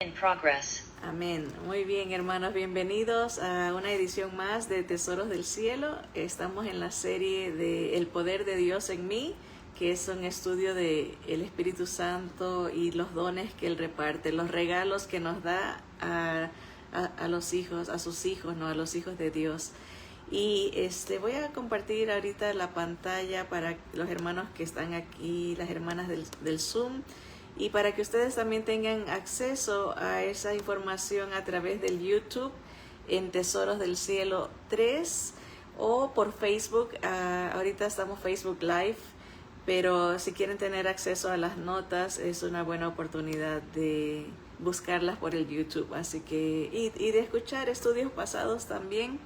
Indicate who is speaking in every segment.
Speaker 1: In progress.
Speaker 2: Amén. Muy bien, hermanos, bienvenidos a una edición más de Tesoros del Cielo. Estamos en la serie de El Poder de Dios en mí, que es un estudio de el Espíritu Santo y los dones que Él reparte, los regalos que nos da a los hijos, a sus hijos, no, a los hijos de Dios. Y voy a compartir ahorita la pantalla para los hermanos que están aquí, las hermanas del Zoom, y para que ustedes también tengan acceso a esa información a través del YouTube en Tesoros del Cielo 3 o por Facebook. Ahorita estamos Facebook Live, pero si quieren tener acceso a las notas es una buena oportunidad de buscarlas por el YouTube. Así que y de escuchar estudios pasados también.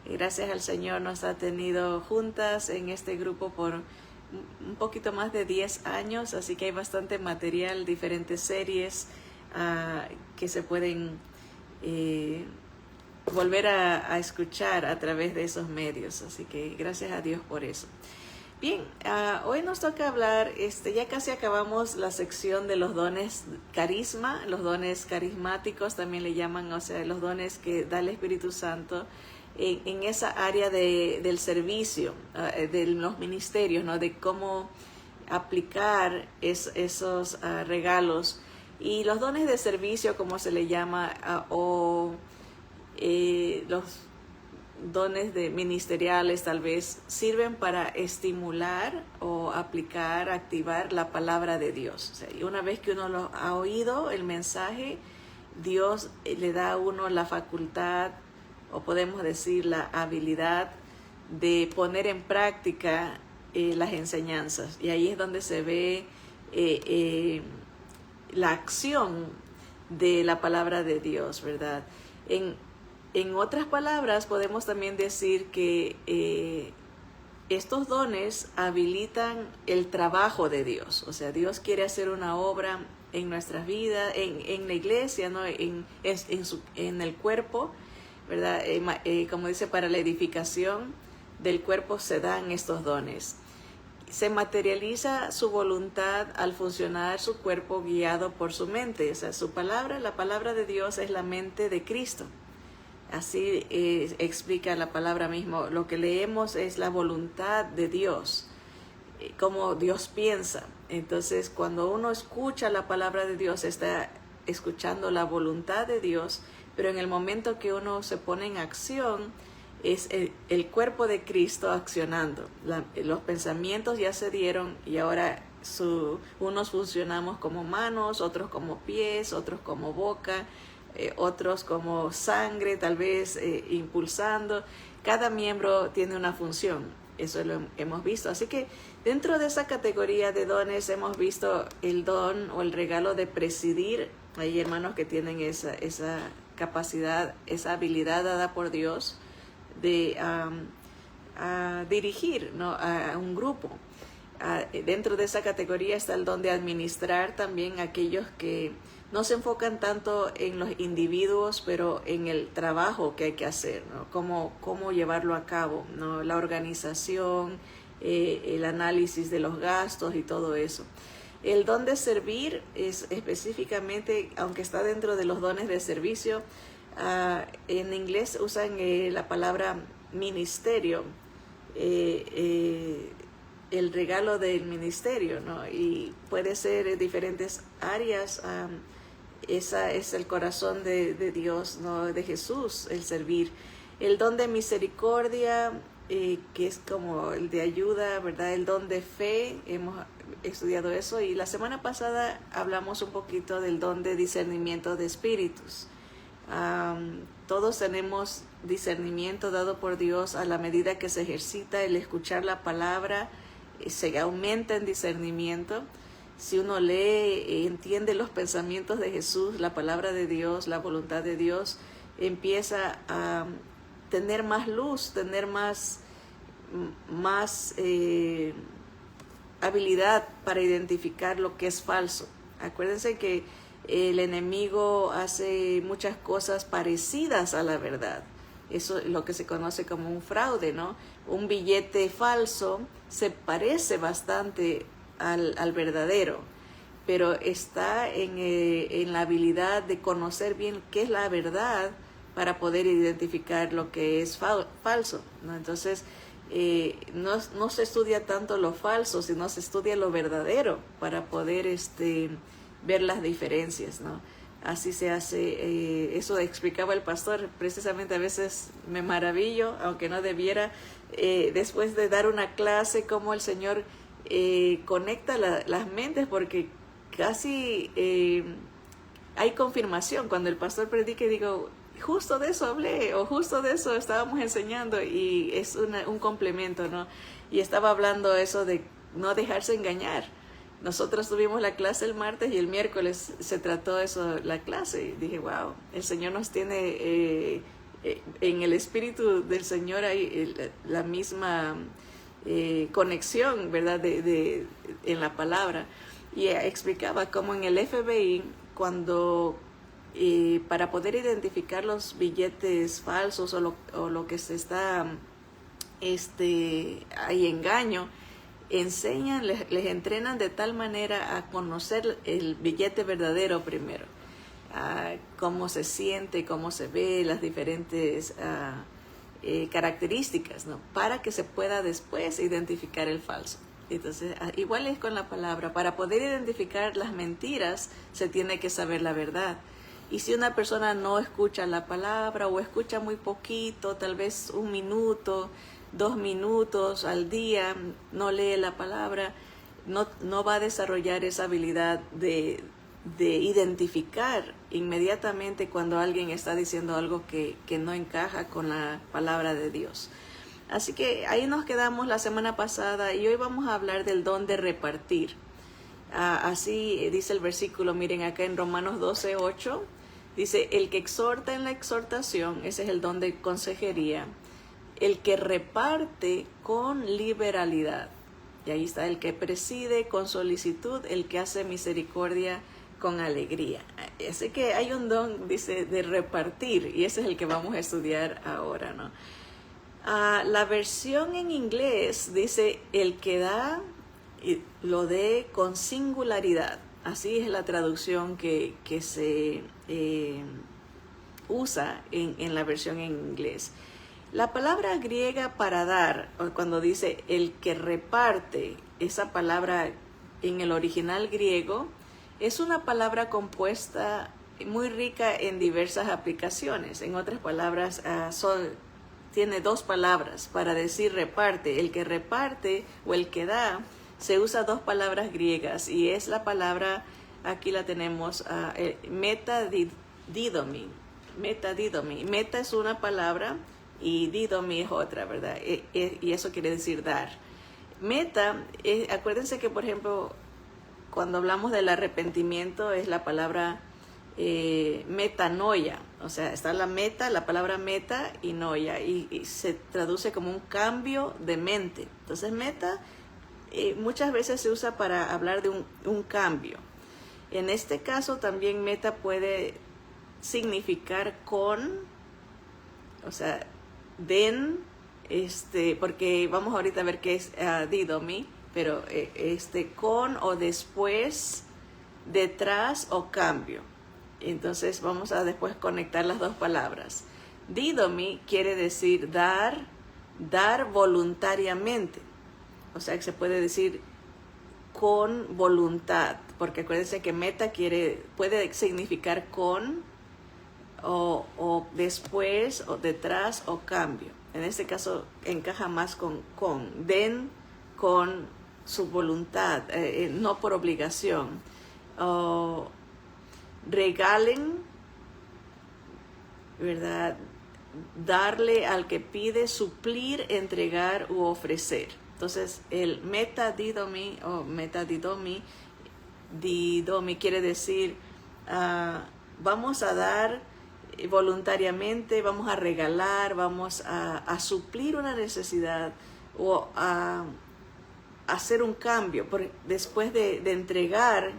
Speaker 2: Gracias al Señor nos ha tenido juntas en este grupo por un poquito más de 10 años, así que hay bastante material, diferentes series que se pueden volver a escuchar a través de esos medios, así que gracias a Dios por eso. Bien, hoy nos toca hablar, ya casi acabamos la sección de los dones carisma, los dones carismáticos también le llaman, o sea, los dones que da el Espíritu Santo en esa área del servicio, de los ministerios, ¿no? De cómo aplicar esos regalos. Y los dones de servicio, como se le llama, los dones ministeriales tal vez, sirven para estimular o aplicar, activar la palabra de Dios. O sea, y una vez que uno lo ha oído, el mensaje, Dios le da a uno la facultad, o podemos decir la habilidad de poner en práctica las enseñanzas. Y ahí es donde se ve la acción de la palabra de Dios, ¿verdad? En otras palabras, podemos también decir que estos dones habilitan el trabajo de Dios. O sea, Dios quiere hacer una obra en nuestras vidas, en la iglesia, ¿no? en el cuerpo, ¿verdad? Como dice, para la edificación del cuerpo se dan estos dones. Se materializa su voluntad al funcionar su cuerpo guiado por su mente. O sea, su palabra, la palabra de Dios es la mente de Cristo. Así explica la palabra mismo. Lo que leemos es la voluntad de Dios, cómo Dios piensa. Entonces, cuando uno escucha la palabra de Dios, está escuchando la voluntad de Dios, pero en el momento que uno se pone en acción, es el cuerpo de Cristo accionando. Los pensamientos ya se dieron y ahora unos funcionamos como manos, otros como pies, otros como boca, otros como sangre, tal vez impulsando. Cada miembro tiene una función, eso lo hemos visto. Así que dentro de esa categoría de dones hemos visto el don o el regalo de presidir. Hay hermanos que tienen esa capacidad, esa habilidad dada por Dios de dirigir, ¿no? a un grupo. Dentro de esa categoría está el don de administrar también, aquellos que no se enfocan tanto en los individuos, pero en el trabajo que hay que hacer, ¿no? Cómo llevarlo a cabo, ¿no? La organización, el análisis de los gastos y todo eso. El don de servir es específicamente, aunque está dentro de los dones de servicio, en inglés usan la palabra ministerio, el regalo del ministerio, ¿no? Y puede ser en diferentes áreas. Esa es el corazón de Dios, ¿no? De Jesús, el servir. El don de misericordia, que es como el de ayuda, ¿verdad? El don de fe, hemos estudiado eso, y la semana pasada hablamos un poquito del don de discernimiento de espíritus. Todos tenemos discernimiento dado por Dios a la medida que se ejercita el escuchar la palabra, se aumenta en discernimiento. Si uno lee, entiende los pensamientos de Jesús, la palabra de Dios, la voluntad de Dios, empieza a tener más luz, tener más habilidad para identificar lo que es falso. Acuérdense que el enemigo hace muchas cosas parecidas a la verdad. Eso es lo que se conoce como un fraude, ¿no? Un billete falso se parece bastante al verdadero, pero está en la habilidad de conocer bien qué es la verdad para poder identificar lo que es falso, ¿no? Entonces, no se estudia tanto lo falso, sino se estudia lo verdadero para poder ver las diferencias, ¿no? Así se hace, eso explicaba el pastor, precisamente a veces me maravillo, aunque no debiera, después de dar una clase, cómo el Señor conecta las mentes, porque casi hay confirmación. Cuando el pastor predica, digo, justo de eso hablé, o justo de eso estábamos enseñando, y es un complemento, ¿no? Y estaba hablando eso de no dejarse engañar. Nosotros tuvimos la clase el martes y el miércoles se trató eso, la clase, y dije, wow, el Señor nos tiene en el Espíritu del Señor hay la misma conexión, ¿verdad? En la palabra. Y explicaba cómo en el FBI, cuando para poder identificar los billetes falsos o lo que se está, hay engaño, enseñan, les entrenan de tal manera a conocer el billete verdadero primero, cómo se siente, cómo se ve, las diferentes características, ¿no? Para que se pueda después identificar el falso. Entonces, igual es con la palabra. Para poder identificar las mentiras, se tiene que saber la verdad. Y si una persona no escucha la palabra o escucha muy poquito, tal vez 1 minuto, 2 minutos al día, no lee la palabra, no va a desarrollar esa habilidad de identificar inmediatamente cuando alguien está diciendo algo que no encaja con la palabra de Dios. Así que ahí nos quedamos la semana pasada y hoy vamos a hablar del don de repartir. Así dice el versículo, miren acá en Romanos 12:8, dice, el que exhorta en la exhortación, ese es el don de consejería, el que reparte con liberalidad. Y ahí está, el que preside con solicitud, el que hace misericordia con alegría. Así que hay un don, dice, de repartir, y ese es el que vamos a estudiar ahora, ¿no? La versión en inglés dice, el que da, lo dé con singularidad. Así es la traducción que se usa en la versión en inglés. La palabra griega para dar, cuando dice el que reparte, esa palabra en el original griego, es una palabra compuesta muy rica en diversas aplicaciones. En otras palabras, tiene 2 palabras para decir reparte. El que reparte o el que da, se usa 2 palabras griegas y es la palabra, aquí la tenemos, metadidomi. Meta es una palabra y didomi es otra, ¿verdad? Y eso quiere decir dar. Meta, acuérdense que, por ejemplo, cuando hablamos del arrepentimiento es la palabra metanoia. O sea, está la palabra meta y noia, y se traduce como un cambio de mente. Entonces, meta muchas veces se usa para hablar de un cambio. En este caso también meta puede significar con, o sea, den, porque vamos ahorita a ver qué es didomi, pero con o después, detrás o cambio. Entonces vamos a después conectar las 2 palabras. Didomi quiere decir dar voluntariamente. O sea que se puede decir con voluntad, porque acuérdense que meta puede significar con o después o detrás o cambio. En este caso encaja más con den con su voluntad, no por obligación. Regalen, ¿verdad? Darle al que pide, suplir, entregar u ofrecer. Entonces, el metadidomi o metadidomi, didomi quiere decir vamos a dar voluntariamente, vamos a regalar, vamos a suplir una necesidad o a hacer un cambio. Después de entregar,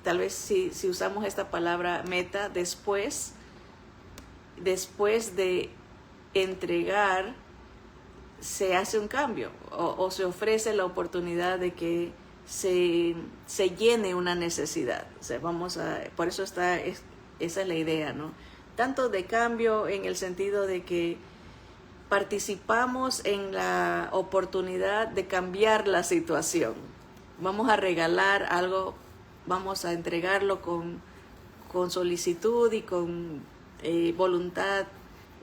Speaker 2: tal vez si usamos esta palabra meta, después de entregar, se hace un cambio o se ofrece la oportunidad de que se llene una necesidad. O sea, por eso esa es la idea, ¿no? Tanto de cambio en el sentido de que participamos en la oportunidad de cambiar la situación. Vamos a regalar algo, vamos a entregarlo con solicitud y con voluntad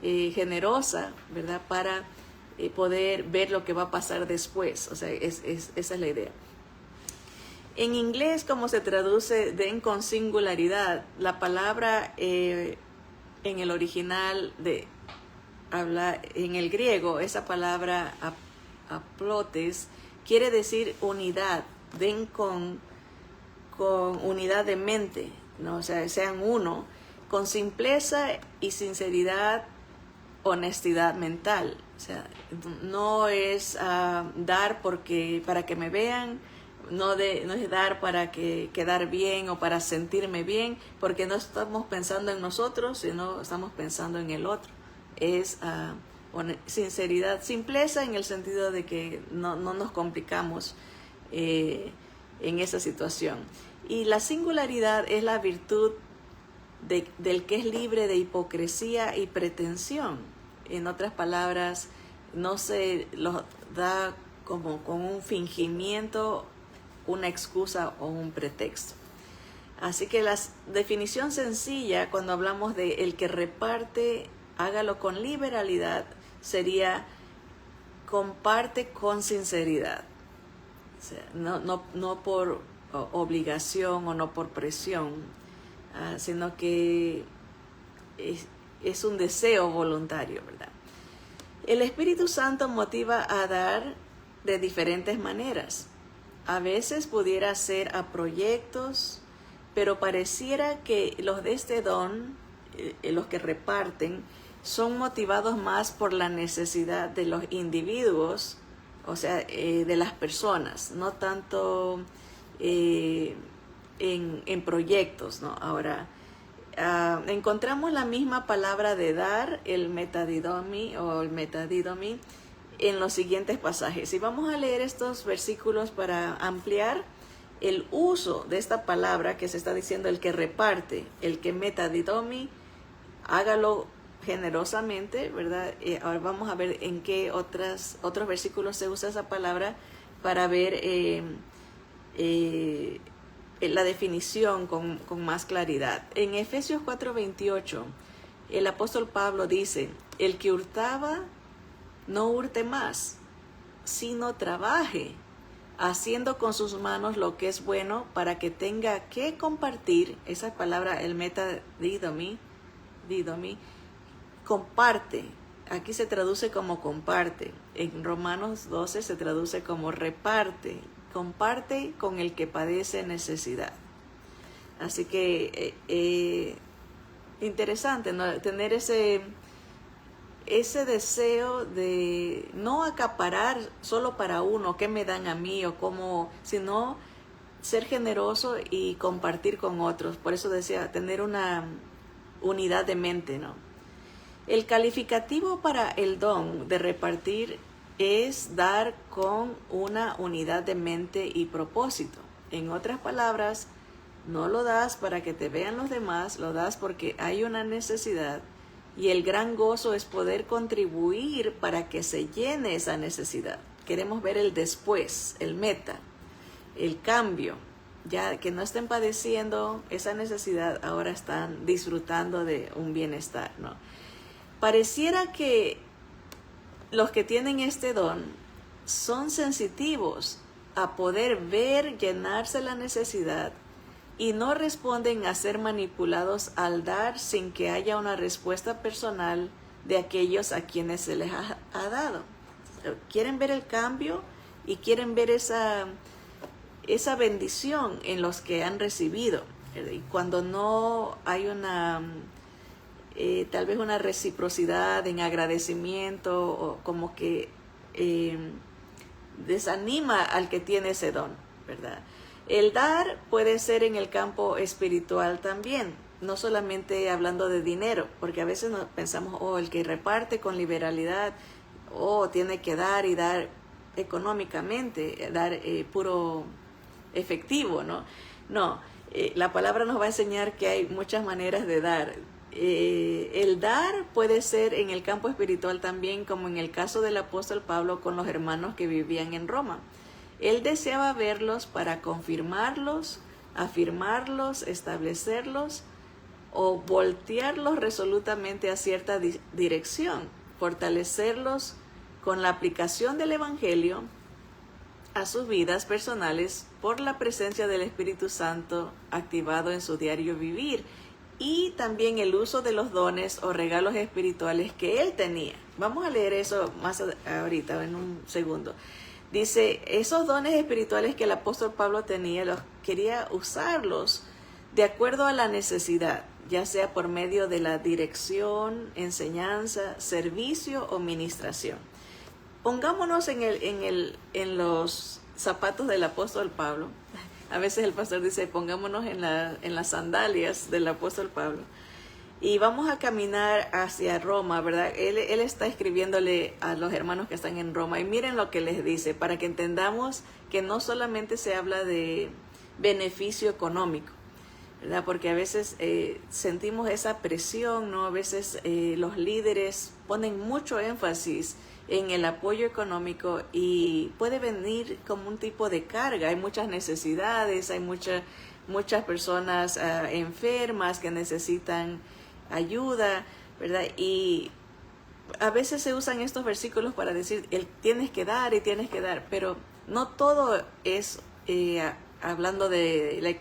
Speaker 2: generosa, ¿verdad? Para poder ver lo que va a pasar después. O sea, esa es la idea. En inglés, como se traduce den con singularidad, la palabra en el original habla en el griego, esa palabra aplotes quiere decir unidad, den con unidad de mente, ¿no? O sea, sean uno, con simpleza y sinceridad, honestidad mental. O sea, no es dar para que me vean, no es dar para quedar bien o para sentirme bien, porque no estamos pensando en nosotros, sino estamos pensando en el otro. Es sinceridad, simpleza en el sentido de que no nos complicamos en esa situación. Y la singularidad es la virtud del que es libre de hipocresía y pretensión. En otras palabras, no se lo da como con un fingimiento, una excusa o un pretexto. Así que la definición sencilla cuando hablamos de el que reparte, hágalo con liberalidad, sería comparte con sinceridad. O sea, no por obligación o no por presión, sino que es un deseo voluntario, ¿verdad? El Espíritu Santo motiva a dar de diferentes maneras. A veces pudiera ser a proyectos, pero pareciera que los de este don, los que reparten, son motivados más por la necesidad de los individuos, o sea, de las personas, no tanto en proyectos, ¿no? Ahora, encontramos la misma palabra de dar, el metadidomi o el metadidomi, en los siguientes pasajes. Y vamos a leer estos versículos para ampliar el uso de esta palabra que se está diciendo, el que reparte, el que metadidomi, hágalo generosamente, ¿verdad? Ahora vamos a ver en qué otros versículos se usa esa palabra para ver la definición con más claridad. En Efesios 4:28, el apóstol Pablo dice, el que hurtaba, no hurte más, sino trabaje, haciendo con sus manos lo que es bueno para que tenga que compartir. Esa palabra, el metadidomi, comparte. Aquí se traduce como comparte. En Romanos 12 se traduce como reparte. Comparte con el que padece necesidad. Así que interesante, ¿no? Tener ese deseo de no acaparar solo para uno, qué me dan a mí o cómo, sino ser generoso y compartir con otros. Por eso decía, tener una unidad de mente, ¿no? El calificativo para el don de repartir es dar con una unidad de mente y propósito. En otras palabras, no lo das para que te vean los demás, lo das porque hay una necesidad y el gran gozo es poder contribuir para que se llene esa necesidad. Queremos ver el después, el meta, el cambio. Ya que no estén padeciendo esa necesidad, ahora están disfrutando de un bienestar, ¿no? Pareciera que los que tienen este don son sensitivos a poder ver llenarse la necesidad y no responden a ser manipulados al dar sin que haya una respuesta personal de aquellos a quienes se les ha dado. Quieren ver el cambio y quieren ver esa bendición en los que han recibido. Y cuando no hay tal vez una reciprocidad en agradecimiento o como que desanima al que tiene ese don, ¿verdad? El dar puede ser en el campo espiritual también, no solamente hablando de dinero, porque a veces pensamos, el que reparte con liberalidad, tiene que dar y dar económicamente, dar puro efectivo, ¿no? No, la palabra nos va a enseñar que hay muchas maneras de dar. El dar puede ser en el campo espiritual también, como en el caso del apóstol Pablo con los hermanos que vivían en Roma. Él deseaba verlos para confirmarlos, afirmarlos, establecerlos o voltearlos resolutamente a cierta dirección, fortalecerlos con la aplicación del Evangelio a sus vidas personales por la presencia del Espíritu Santo activado en su diario vivir, y también el uso de los dones o regalos espirituales que él tenía. Vamos a leer eso más ahorita, en un segundo. Dice, esos dones espirituales que el apóstol Pablo tenía, los quería usarlos de acuerdo a la necesidad, ya sea por medio de la dirección, enseñanza, servicio o ministración. Pongámonos en los zapatos del apóstol Pablo. A veces el pastor dice, pongámonos en las sandalias del apóstol Pablo. Y vamos a caminar hacia Roma, ¿verdad? Él está escribiéndole a los hermanos que están en Roma. Y miren lo que les dice, para que entendamos que no solamente se habla de beneficio económico, ¿verdad? Porque a veces sentimos esa presión, ¿no? A veces los líderes ponen mucho énfasis en el apoyo económico y puede venir como un tipo de carga. Hay muchas necesidades, hay muchas personas enfermas que necesitan ayuda, ¿verdad? Y a veces se usan estos versículos para decir, tienes que dar y tienes que dar, pero no todo es hablando de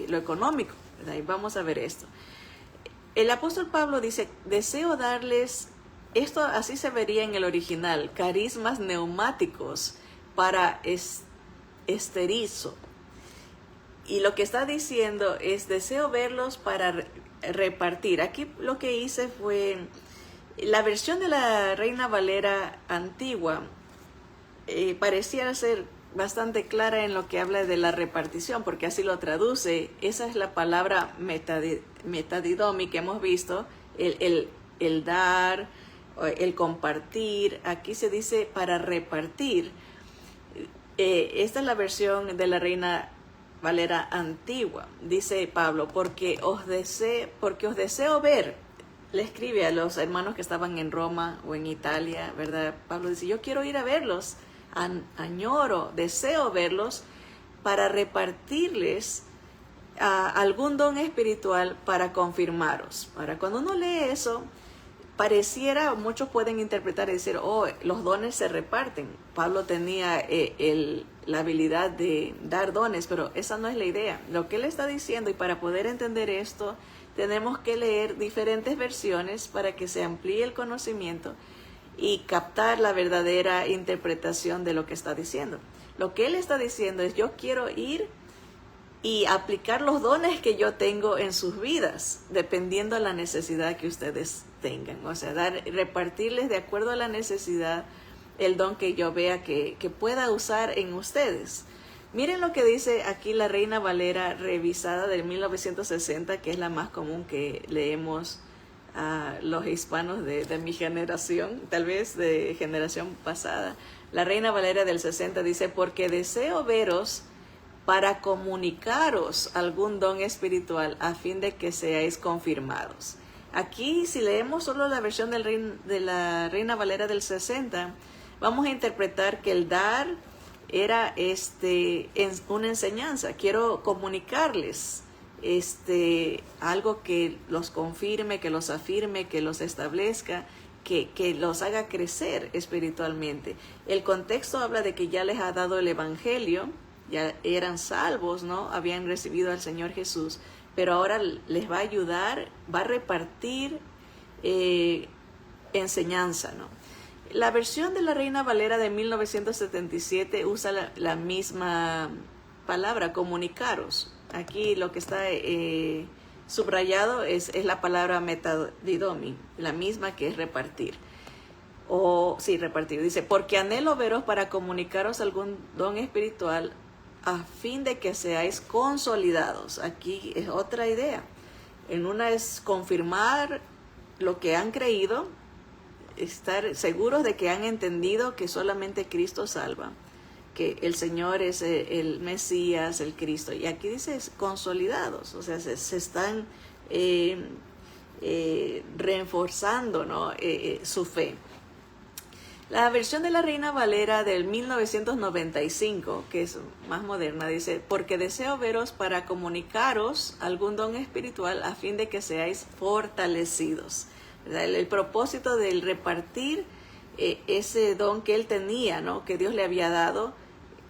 Speaker 2: lo económico, ¿verdad? Y vamos a ver esto. El apóstol Pablo dice, deseo darles, esto así se vería en el original, carismas neumáticos para esterizo. Y lo que está diciendo es, deseo verlos para repartir. Aquí lo que hice fue, la versión de la Reina Valera antigua pareciera ser bastante clara en lo que habla de la repartición, porque así lo traduce. Esa es la palabra metadidomi que hemos visto, el dar, el compartir. Aquí se dice para repartir. Esta es la versión de la Reina Valera antigua. Dice Pablo, porque os deseo ver. Le escribe a los hermanos que estaban en Roma o en Italia, ¿verdad? Pablo dice, yo quiero ir a verlos, añoro, deseo verlos para repartirles algún don espiritual para confirmaros. Ahora, cuando uno lee eso, pareciera, muchos pueden interpretar y decir, oh, los dones se reparten. Pablo tenía la habilidad de dar dones, pero esa no es la idea. Lo que él está diciendo, y para poder entender esto, tenemos que leer diferentes versiones para que se amplíe el conocimiento y captar la verdadera interpretación de lo que está diciendo. Lo que él está diciendo es, yo quiero ir y aplicar los dones que yo tengo en sus vidas, dependiendo de la necesidad que ustedes tengan. O sea, repartirles de acuerdo a la necesidad el don que yo vea que pueda usar en ustedes. Miren lo que dice aquí la Reina Valera revisada del 1960, que es la más común que leemos a los hispanos de mi generación, tal vez de generación pasada. La Reina Valera del 60 dice, porque deseo veros para comunicaros algún don espiritual a fin de que seáis confirmados. Aquí, si leemos solo la versión de la Reina Valera del 60, vamos a interpretar que el dar era una enseñanza. Quiero comunicarles algo que los confirme, que los afirme, que los establezca, que los haga crecer espiritualmente. El contexto habla de que ya les ha dado el Evangelio, ya eran salvos, ¿no? Habían recibido al Señor Jesús, pero ahora les va a ayudar, va a repartir enseñanza, ¿no? La versión de la Reina Valera de 1977 usa la misma palabra, comunicaros. Aquí lo que está subrayado es la palabra metadidomi, la misma que es repartir. Repartir. Dice, porque anhelo veros para comunicaros algún don espiritual a fin de que seáis consolidados. Aquí es otra idea. En una es confirmar lo que han creído, estar seguros de que han entendido que solamente Cristo salva. que el Señor es el Mesías, el Cristo. Y aquí dice consolidados, o sea, se están reforzando, ¿no? Su fe. La versión de la Reina Valera del 1995, que es más moderna, dice: porque deseo veros para comunicaros algún don espiritual a fin de que seáis fortalecidos. El propósito del repartir ese don que él tenía, ¿no? Que Dios le había dado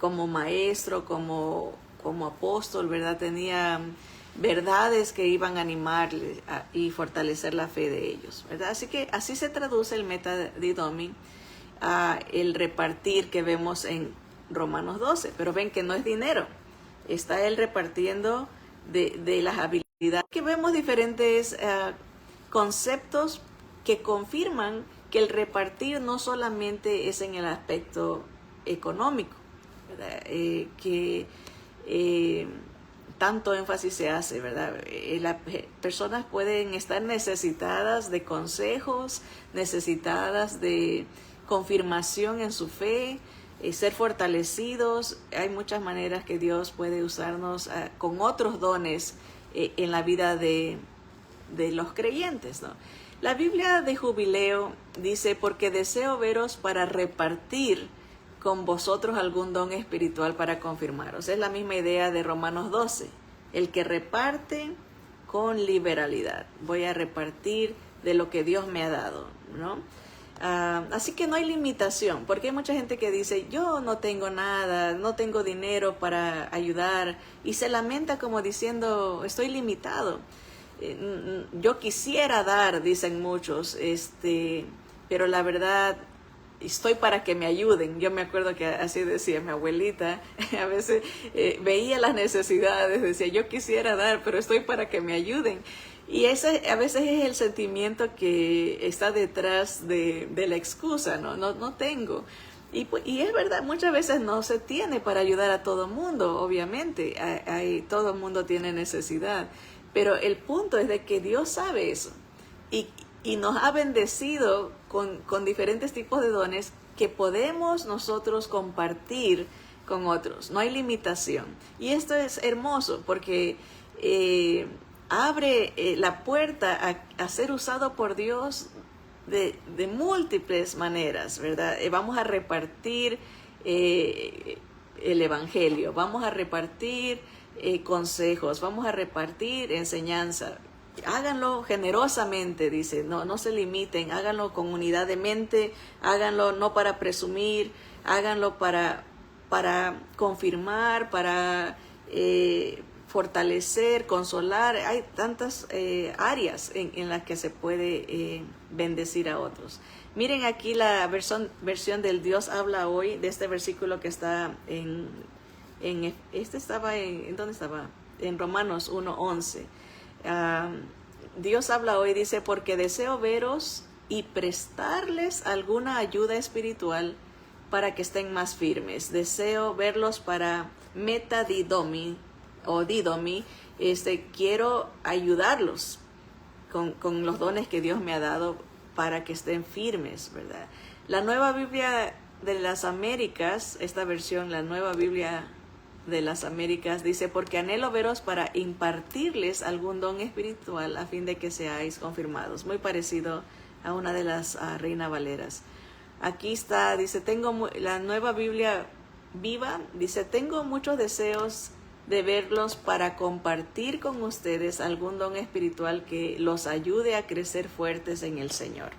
Speaker 2: como maestro, como apóstol, ¿verdad? Tenía verdades que iban a animarle y fortalecer la fe de ellos, ¿verdad? Así que así se traduce el metadidomi, el repartir que vemos en Romanos 12, pero ven que no es dinero, está él repartiendo de las habilidades. Que vemos diferentes conceptos que confirman que el repartir no solamente es en el aspecto económico, ¿verdad? Que tanto énfasis se hace, ¿verdad? Las personas pueden estar necesitadas de consejos, necesitadas de confirmación en su fe, ser fortalecidos. Hay muchas maneras que Dios puede usarnos con otros dones en la vida de los creyentes, ¿no? La Biblia de Jubileo dice: porque deseo veros para repartir con vosotros algún don espiritual para confirmaros. Es la misma idea de Romanos 12. El que reparte con liberalidad. Voy a repartir de lo que Dios me ha dado, ¿no? Así que no hay limitación, porque hay mucha gente que dice: yo no tengo nada, no tengo dinero para ayudar, y se lamenta como diciendo: estoy limitado. Yo quisiera dar, dicen muchos, pero la verdad, estoy para que me ayuden. Yo me acuerdo que así decía mi abuelita, a veces veía las necesidades, decía: yo quisiera dar, pero estoy para que me ayuden. Y ese a veces es el sentimiento que está detrás de la excusa, no tengo. Y es verdad, muchas veces no se tiene para ayudar a todo mundo, obviamente, todo el mundo tiene necesidad. Pero el punto es de que Dios sabe eso y nos ha bendecido con diferentes tipos de dones que podemos nosotros compartir con otros. No hay limitación. Y esto es hermoso porque abre la puerta a ser usado por Dios de múltiples maneras, ¿verdad? Vamos a repartir el Evangelio, vamos a repartir consejos, vamos a repartir enseñanza. Háganlo generosamente, dice, no se limiten, háganlo con unidad de mente, háganlo no para presumir, háganlo para confirmar, para fortalecer, consolar. Hay tantas áreas en las que se puede bendecir a otros. Miren aquí la versión del Dios habla hoy, de este versículo que está ¿en dónde estaba? En Romanos 1:11. Dios habla hoy, dice: porque deseo veros y prestarles alguna ayuda espiritual para que estén más firmes. Deseo verlos para metadidomi o didomi. Quiero ayudarlos con los dones que Dios me ha dado para que estén firmes, ¿verdad? La Nueva Biblia de las Américas, esta versión, la Nueva Biblia de las Américas, dice: porque anhelo veros para impartirles algún don espiritual a fin de que seáis confirmados. Muy parecido a una de las Reina Valeras. Aquí está, dice, la Nueva Biblia Viva, dice: tengo muchos deseos de verlos para compartir con ustedes algún don espiritual que los ayude a crecer fuertes en el Señor.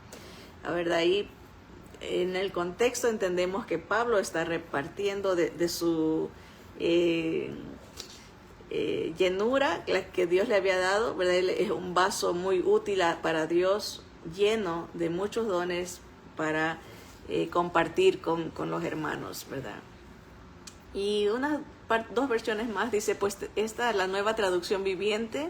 Speaker 2: A ver, de ahí, en el contexto entendemos que Pablo está repartiendo de su llenura, la que Dios le había dado, ¿verdad? Él es un vaso muy útil para Dios, lleno de muchos dones para compartir con los hermanos, ¿verdad? Y dos versiones más, dice, pues esta es la Nueva Traducción Viviente,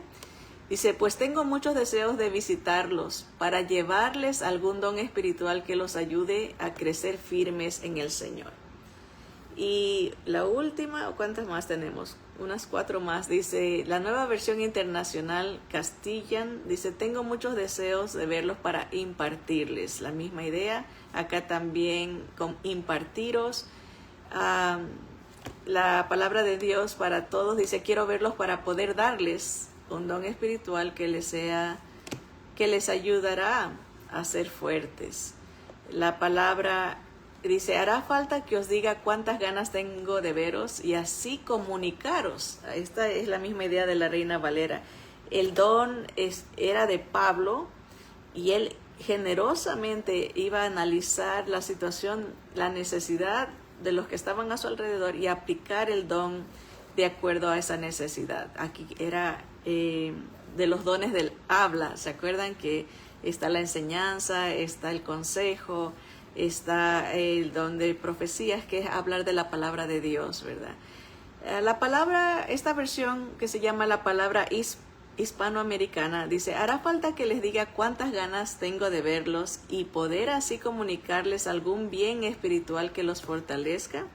Speaker 2: dice: pues tengo muchos deseos de visitarlos para llevarles algún don espiritual que los ayude a crecer firmes en el Señor. Y la última, ¿cuántas más tenemos? Unas 4 más. Dice la Nueva Versión Internacional Castellan, dice: tengo muchos deseos de verlos para impartirles. La misma idea, acá también con impartiros. la palabra de Dios para todos dice, quiero verlos para poder darles un don espiritual que les ayudará a ser fuertes. La palabra dice, hará falta que os diga cuántas ganas tengo de veros y así comunicaros. Esta es la misma idea de la Reina Valera. El don era de Pablo y él generosamente iba a analizar la situación, la necesidad de los que estaban a su alrededor y aplicar el don de acuerdo a esa necesidad. Aquí era de los dones del habla. ¿Se acuerdan que está la enseñanza, está el consejo, está el don de profecías, que es hablar de la palabra de Dios, ¿verdad? La palabra, esta versión que se llama la palabra hispanoamericana, dice, hará falta que les diga cuántas ganas tengo de verlos y poder así comunicarles algún bien espiritual que los fortalezca.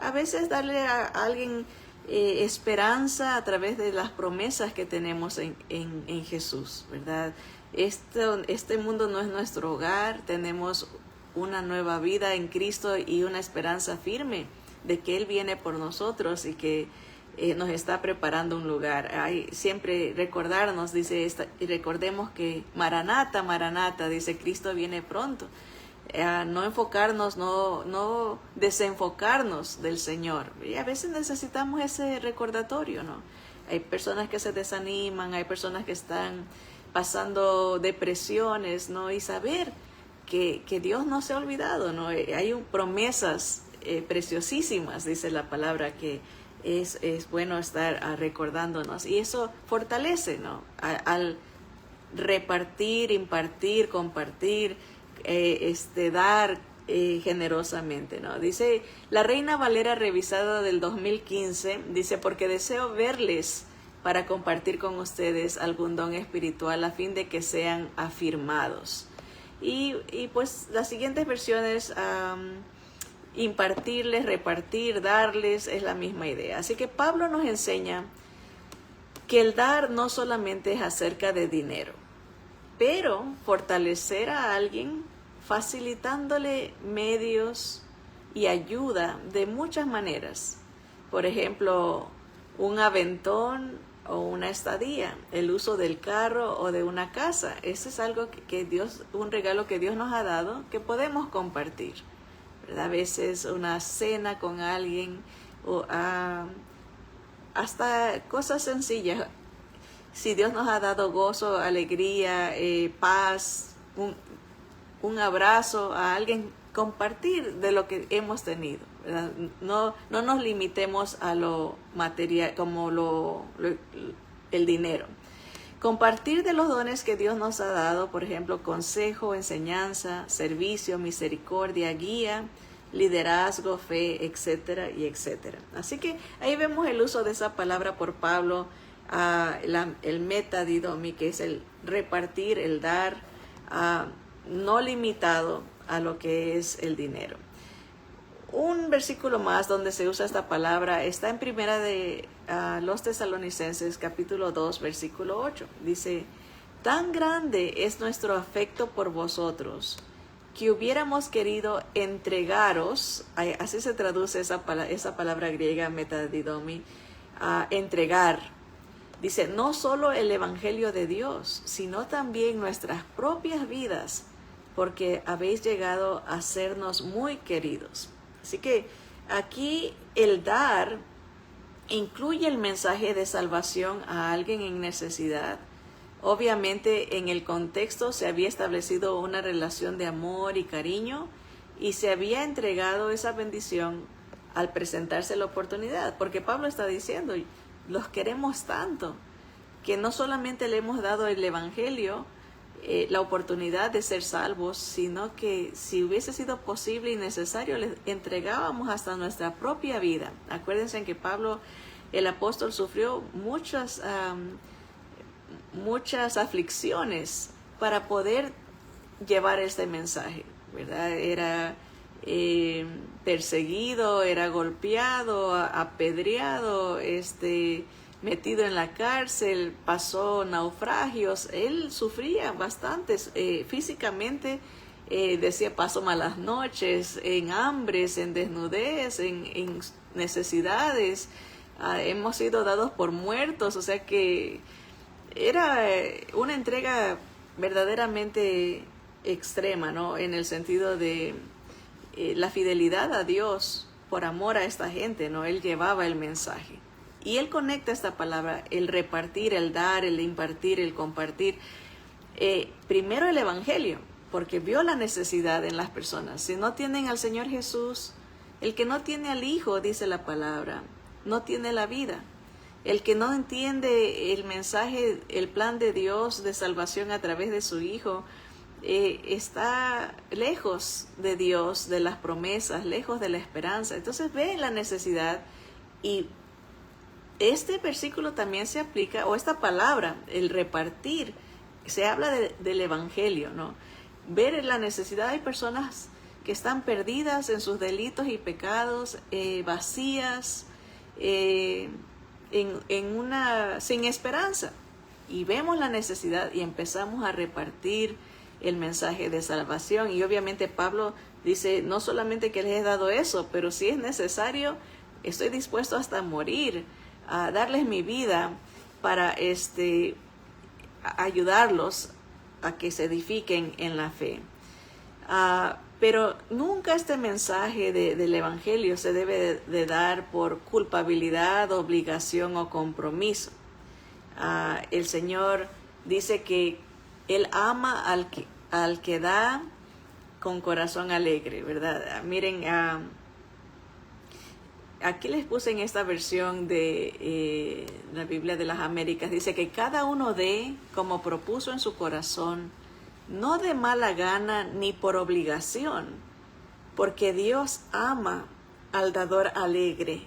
Speaker 2: A veces darle a alguien esperanza a través de las promesas que tenemos en Jesús, ¿verdad? Este mundo no es nuestro hogar, tenemos una nueva vida en Cristo y una esperanza firme de que Él viene por nosotros y que nos está preparando un lugar. Siempre recordarnos, dice, y recordemos que Maranata, Maranata, dice, Cristo viene pronto. No enfocarnos, no desenfocarnos del Señor. Y a veces necesitamos ese recordatorio, ¿no? Hay personas que se desaniman, hay personas que están pasando depresiones, ¿no? Y saber que Dios no se ha olvidado, ¿no? Hay promesas preciosísimas, dice la palabra, que es bueno estar recordándonos. Y eso fortalece, ¿no? Al repartir, impartir, compartir, dar generosamente, ¿no? Dice la Reina Valera revisada del 2015, dice, porque deseo verles para compartir con ustedes algún don espiritual a fin de que sean afirmados. Y pues las siguientes versiones, impartirles, repartir, darles, es la misma idea. Así que Pablo nos enseña que el dar no solamente es acerca de dinero, pero fortalecer a alguien facilitándole medios y ayuda de muchas maneras. Por ejemplo, un aventón o una estadía, el uso del carro o de una casa. Eso es algo que Dios, un regalo que Dios nos ha dado, que podemos compartir, ¿verdad? A veces una cena con alguien o hasta cosas sencillas. Si Dios nos ha dado gozo, alegría, paz, un abrazo a alguien, compartir de lo que hemos tenido, ¿verdad? No nos limitemos a lo material como el dinero. Compartir de los dones que Dios nos ha dado, por ejemplo, consejo, enseñanza, servicio, misericordia, guía, liderazgo, fe, etcétera y etcétera. Así que ahí vemos el uso de esa palabra por Pablo, el metadidomi, que es el repartir, el dar, no limitado a lo que es el dinero. Un versículo más donde se usa esta palabra está en primera de los Tesalonicenses, capítulo 2, versículo 8. Dice, tan grande es nuestro afecto por vosotros, que hubiéramos querido entregaros, así se traduce esa palabra griega, metadidomi, entregar. Dice, no solo el Evangelio de Dios, sino también nuestras propias vidas, porque habéis llegado a sernos muy queridos. Así que aquí el dar incluye el mensaje de salvación a alguien en necesidad. Obviamente en el contexto se había establecido una relación de amor y cariño y se había entregado esa bendición al presentarse la oportunidad, porque Pablo está diciendo, los queremos tanto, que no solamente le hemos dado el Evangelio, la oportunidad de ser salvos, sino que si hubiese sido posible y necesario, les entregábamos hasta nuestra propia vida. Acuérdense que Pablo, el apóstol, sufrió muchas aflicciones para poder llevar este mensaje, ¿verdad? Era perseguido, era golpeado, apedreado, metido en la cárcel, pasó naufragios. Él sufría bastante físicamente, decía, paso malas noches, en hambres, en desnudez, en necesidades, hemos sido dados por muertos, o sea que era una entrega verdaderamente extrema, ¿no? En el sentido de la fidelidad a Dios por amor a esta gente, ¿no? Él llevaba el mensaje. Y él conecta esta palabra, el repartir, el dar, el impartir, el compartir. Primero el evangelio, porque vio la necesidad en las personas. Si no tienen al Señor Jesús, el que no tiene al Hijo, dice la palabra, no tiene la vida. El que no entiende el mensaje, el plan de Dios de salvación a través de su Hijo, está lejos de Dios, de las promesas, lejos de la esperanza. Entonces ve la necesidad, y este versículo también se aplica, o esta palabra, el repartir, se habla del evangelio, ¿no? Ver la necesidad. Hay personas que están perdidas en sus delitos y pecados, vacías, sin esperanza, y vemos la necesidad y empezamos a repartir el mensaje de salvación. Y obviamente Pablo dice, no solamente que les he dado eso, pero si es necesario, estoy dispuesto hasta morir, a darles mi vida para ayudarlos a que se edifiquen en la fe. Pero nunca este mensaje del evangelio se debe de dar por culpabilidad, obligación o compromiso. El Señor dice que Él ama al que da con corazón alegre, ¿verdad? Miren, aquí les puse en esta versión de la Biblia de las Américas, dice que cada uno dé como propuso en su corazón, no de mala gana ni por obligación, porque Dios ama al dador alegre,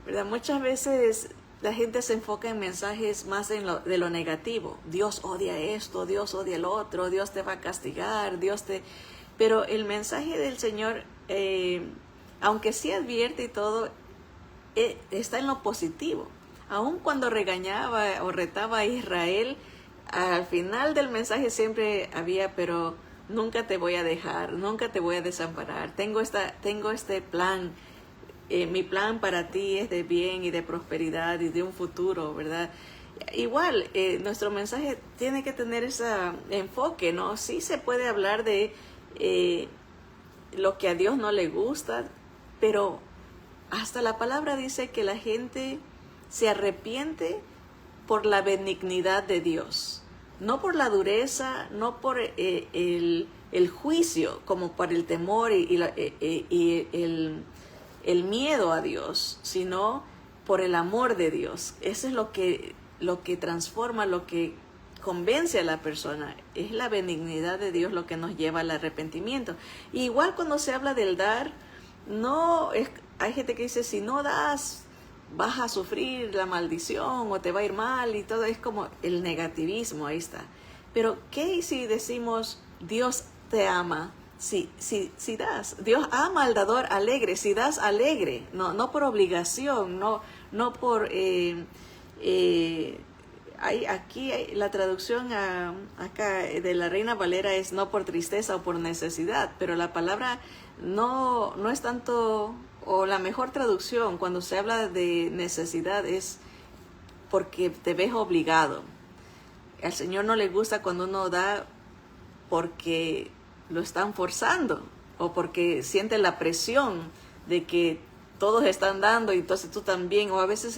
Speaker 2: ¿verdad? Muchas veces la gente se enfoca en mensajes más de lo negativo. Dios odia esto, Dios odia el otro, Dios te va a castigar, Pero el mensaje del Señor, aunque sí advierte y todo, está en lo positivo. Aun cuando regañaba o retaba a Israel, al final del mensaje siempre había, pero nunca te voy a dejar, nunca te voy a desamparar. Tengo este plan. Mi plan para ti es de bien y de prosperidad y de un futuro, ¿verdad? Igual, nuestro mensaje tiene que tener ese enfoque, ¿no? Sí se puede hablar de lo que a Dios no le gusta, pero hasta la palabra dice que la gente se arrepiente por la benignidad de Dios, no por la dureza, no por el juicio, como por el temor y el miedo a Dios, sino por el amor de Dios. Eso es lo que transforma, lo que convence a la persona. Es la benignidad de Dios lo que nos lleva al arrepentimiento. Y igual cuando se habla del dar, hay gente que dice, si no das, vas a sufrir la maldición o te va a ir mal y todo. Es como el negativismo, ahí está. Pero ¿qué si decimos, Dios te ama? Si das, Dios ama al dador alegre, si das alegre, no por obligación, no por aquí la traducción acá de la Reina Valera es no por tristeza o por necesidad, pero la palabra no es tanto, o la mejor traducción cuando se habla de necesidad es porque te ves obligado. Al Señor no le gusta cuando uno da porque lo están forzando o porque siente la presión de que todos están dando y entonces tú también, o a veces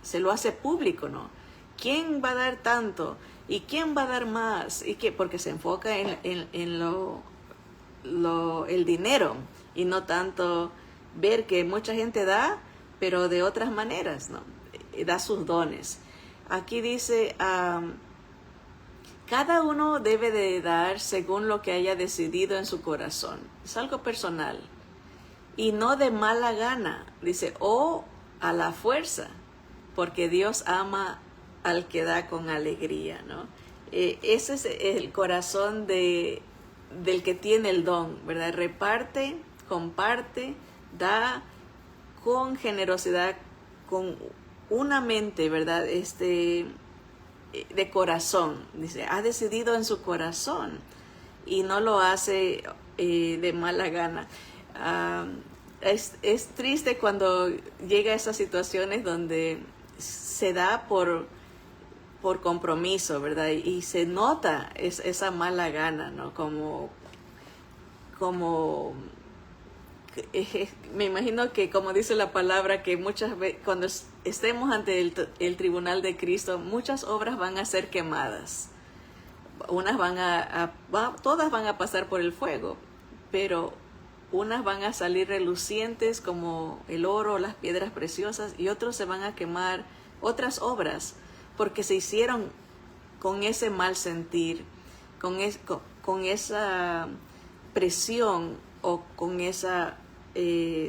Speaker 2: se lo hace público, ¿no? ¿Quién va a dar tanto? ¿Y quién va a dar más? ¿Y qué? Porque se enfoca en el dinero y no tanto ver que mucha gente da, pero de otras maneras, ¿no? Da sus dones. Aquí dice, cada uno debe de dar según lo que haya decidido en su corazón. Es algo personal. Y no de mala gana, dice, o a la fuerza, porque Dios ama al que da con alegría, ¿no? Ese es el corazón del que tiene el don, ¿verdad? Reparte, comparte, da con generosidad, con una mente, ¿verdad? De corazón, dice, ha decidido en su corazón. y no lo hace de mala gana. Es triste cuando llega a esas situaciones donde se da por compromiso, ¿verdad? Y se nota esa mala gana, ¿no? Como me imagino que, como dice la palabra, que muchas veces cuando estemos ante el tribunal de Cristo, muchas obras van a ser quemadas. Unas todas van a pasar por el fuego, pero unas van a salir relucientes como el oro, las piedras preciosas, y otros se van a quemar, otras obras, porque se hicieron con ese mal sentir, con esa presión o con esa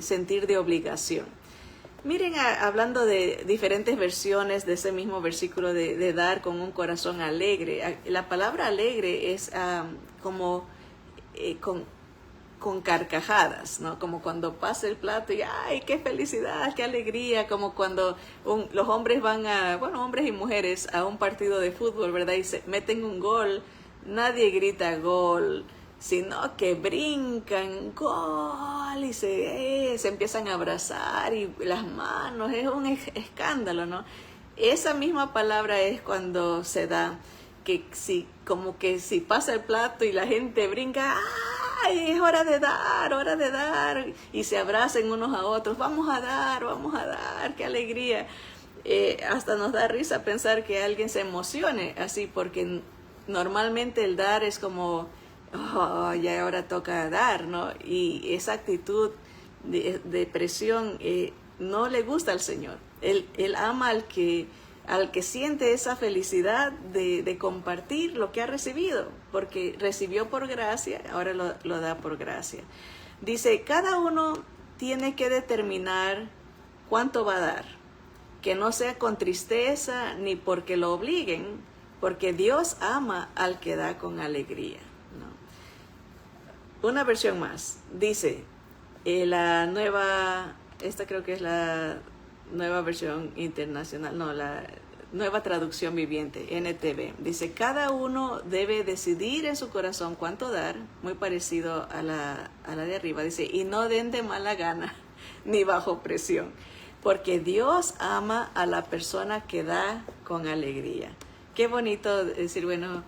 Speaker 2: sentir de obligación. Miren, hablando de diferentes versiones de ese mismo versículo de dar con un corazón alegre, la palabra alegre es como con carcajadas, ¿no? Como cuando pasa el plato y ¡ay, qué felicidad, qué alegría! Como cuando los hombres van hombres y mujeres a un partido de fútbol, ¿verdad? Y se meten un gol, nadie grita gol, sino que brincan gol y se empiezan a abrazar y las manos, es un escándalo, ¿no? Esa misma palabra es cuando se da, que si pasa el plato y la gente brinca, ¡ay, es hora de dar! Y se abracen unos a otros, vamos a dar, qué alegría. Hasta nos da risa pensar que alguien se emocione así, porque normalmente el dar es como, ya ahora toca dar, ¿no? Y esa actitud de presión no le gusta al Señor. Él ama al que siente esa felicidad de compartir lo que ha recibido, porque recibió por gracia, ahora lo da por gracia. Dice, cada uno tiene que determinar cuánto va a dar, que no sea con tristeza ni porque lo obliguen, porque Dios ama al que da con alegría, ¿no? Una versión más, dice, esta creo que es la nueva versión internacional, no, la nueva traducción viviente, NTV. Dice, cada uno debe decidir en su corazón cuánto dar, muy parecido a la de arriba. Dice, y no den de mala gana, ni bajo presión, porque Dios ama a la persona que da con alegría. Qué bonito decir, bueno,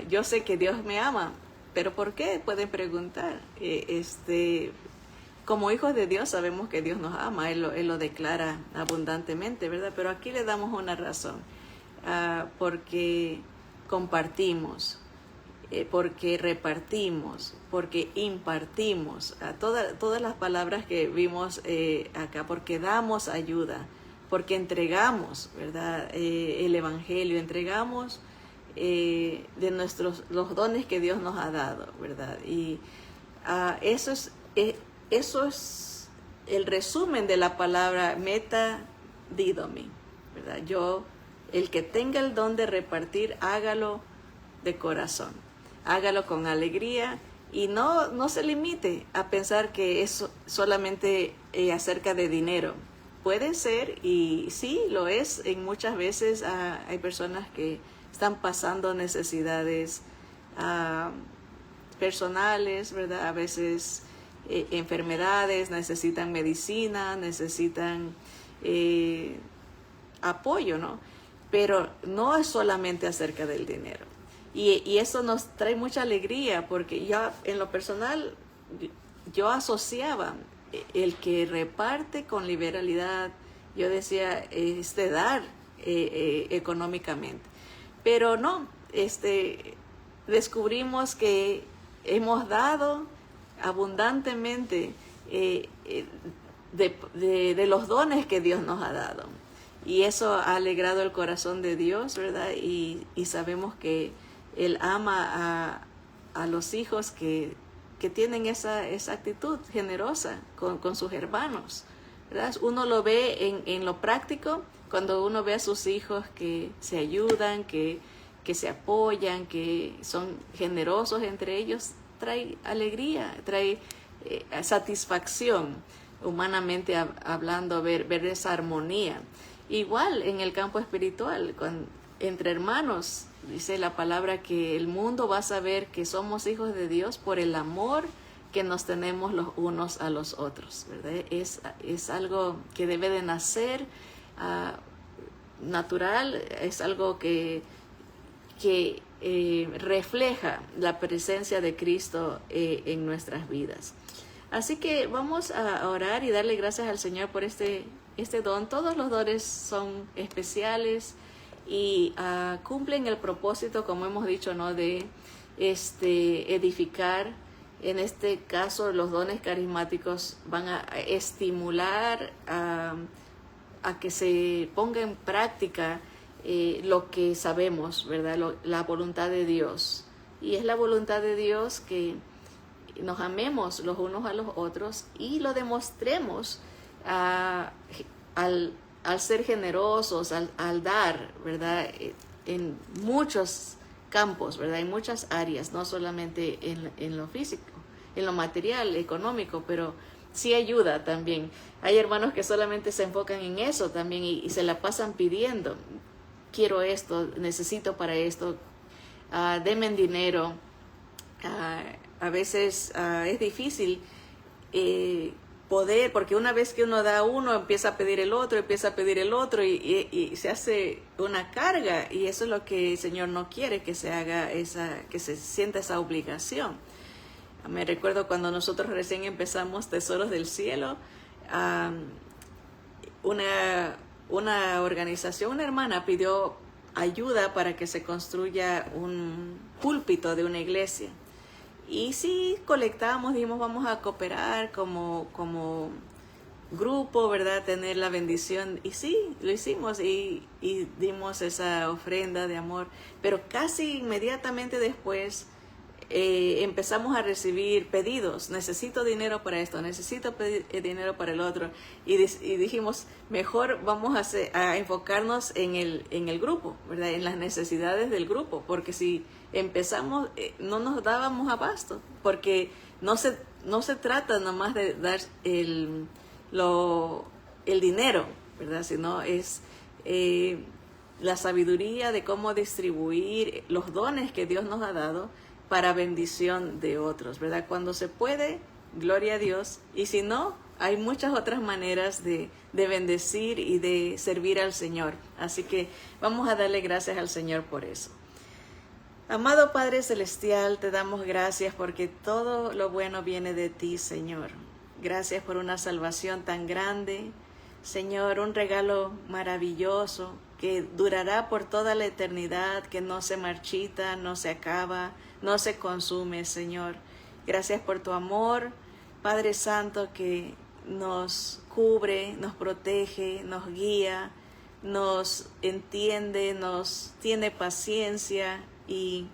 Speaker 2: yo sé que Dios me ama, pero ¿por qué? Pueden preguntar. Como hijos de Dios sabemos que Dios nos ama, Él lo declara abundantemente, ¿verdad? Pero aquí le damos una razón, porque compartimos, porque repartimos, porque impartimos, todas las palabras que vimos acá, porque damos ayuda, porque entregamos, ¿verdad? El Evangelio, entregamos de los dones que Dios nos ha dado, ¿verdad? Y eso es el resumen de la palabra meta didomi, ¿verdad? El que tenga el don de repartir, hágalo de corazón, hágalo con alegría y no se limite a pensar que es solamente acerca de dinero. Puede ser, y sí lo es, en muchas veces hay personas que están pasando necesidades personales, ¿verdad? A veces enfermedades, necesitan medicina, necesitan apoyo, ¿no? Pero no es solamente acerca del dinero. Y eso nos trae mucha alegría, porque ya en lo personal yo asociaba el que reparte con liberalidad, yo decía, de dar económicamente. Pero no, descubrimos que hemos dado abundantemente de los dones que Dios nos ha dado. Y eso ha alegrado el corazón de Dios, ¿verdad? Y sabemos que Él ama a los hijos que tienen esa actitud generosa con sus hermanos, ¿verdad? Uno lo ve en lo práctico, cuando uno ve a sus hijos que se ayudan, que se apoyan, que son generosos entre ellos, trae alegría, trae satisfacción, humanamente hablando, ver esa armonía. Igual en el campo espiritual, entre hermanos, dice la palabra que el mundo va a saber que somos hijos de Dios por el amor que nos tenemos los unos a los otros, ¿verdad? Es algo que debe de nacer natural, es algo que refleja la presencia de Cristo en nuestras vidas. Así que vamos a orar y darle gracias al Señor por este don. Todos los dones son especiales y cumplen el propósito, como hemos dicho, ¿no?, de edificar. En este caso, los dones carismáticos van a estimular a que se ponga en práctica lo que sabemos, ¿verdad? La voluntad de Dios. Y es la voluntad de Dios que nos amemos los unos a los otros y lo demostremos al ser generosos, al dar, ¿verdad? En muchos campos, ¿verdad? En muchas áreas, no solamente en lo físico, en lo material, económico, pero sí ayuda también. Hay hermanos que solamente se enfocan en eso también y se la pasan pidiendo. Quiero esto, necesito para esto, denme dinero. A veces es difícil poder, porque una vez que uno da uno, empieza a pedir el otro y se hace una carga, y eso es lo que el Señor no quiere, que se haga que se sienta esa obligación. Me recuerdo cuando nosotros recién empezamos Tesoros del Cielo, una organización, una hermana pidió ayuda para que se construya un púlpito de una iglesia. Y sí, colectamos, dijimos, vamos a cooperar como grupo, ¿verdad? Tener la bendición. Y sí, lo hicimos y dimos esa ofrenda de amor. Pero casi inmediatamente después empezamos a recibir pedidos. Necesito dinero para esto, necesito dinero para el otro. Y dijimos, mejor vamos a enfocarnos en el grupo, ¿verdad? En las necesidades del grupo, porque si empezamos, no nos dábamos abasto, porque no se trata nomás de dar el dinero, ¿verdad? Sino es la sabiduría de cómo distribuir los dones que Dios nos ha dado para bendición de otros, ¿verdad? Cuando se puede, gloria a Dios, y si no, hay muchas otras maneras de bendecir y de servir al Señor. Así que vamos a darle gracias al Señor por eso. Amado Padre Celestial, te damos gracias porque todo lo bueno viene de ti, Señor. Gracias por una salvación tan grande, Señor, un regalo maravilloso que durará por toda la eternidad, que no se marchita, no se acaba, no se consume, Señor. Gracias por tu amor, Padre Santo, que nos cubre, nos protege, nos guía, nos entiende, nos tiene paciencia y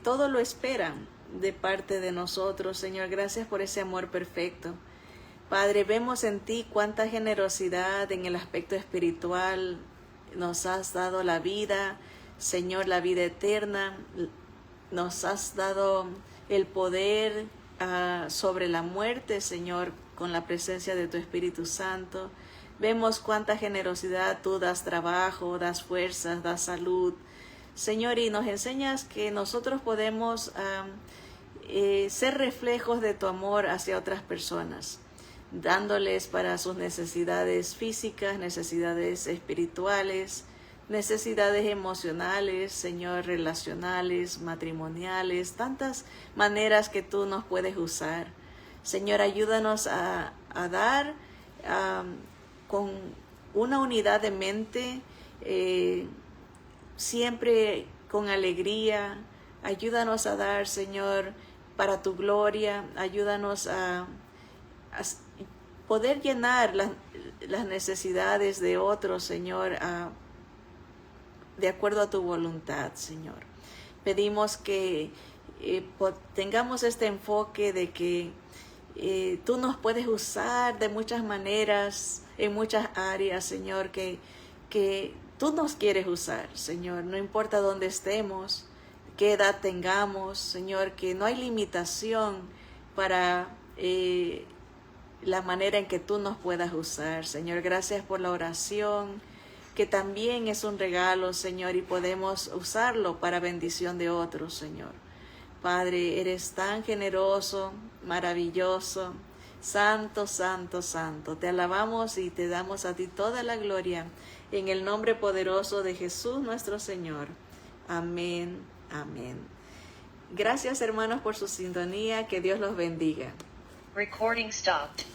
Speaker 2: todo lo espera de parte de nosotros, Señor. Gracias por ese amor perfecto. Padre, vemos en ti cuánta generosidad en el aspecto espiritual. Nos has dado la vida, Señor, la vida eterna. Nos has dado el poder sobre la muerte, Señor, con la presencia de tu Espíritu Santo. Vemos cuánta generosidad tú das, trabajo, das fuerzas, das salud, Señor, y nos enseñas que nosotros podemos ser reflejos de tu amor hacia otras personas, dándoles para sus necesidades físicas, necesidades espirituales, necesidades emocionales, Señor, relacionales, matrimoniales, tantas maneras que tú nos puedes usar. Señor, ayúdanos a dar con una unidad de mente, siempre con alegría. Ayúdanos a dar, Señor, para tu gloria. Ayúdanos a poder llenar las necesidades de otros, Señor, de acuerdo a tu voluntad, Señor. Pedimos que tengamos este enfoque de que tú nos puedes usar de muchas maneras, en muchas áreas, Señor, que tú nos quieres usar, Señor. No importa dónde estemos, qué edad tengamos, Señor, que no hay limitación para la manera en que tú nos puedas usar, Señor. Gracias por la oración. que también es un regalo, Señor, y podemos usarlo para bendición de otros, Señor. Padre, eres tan generoso, maravilloso, santo, santo, santo. Te alabamos y te damos a ti toda la gloria en el nombre poderoso de Jesús nuestro Señor. Amén, amén. Gracias, hermanos, por su sintonía. Que Dios los bendiga.
Speaker 1: Recording stopped.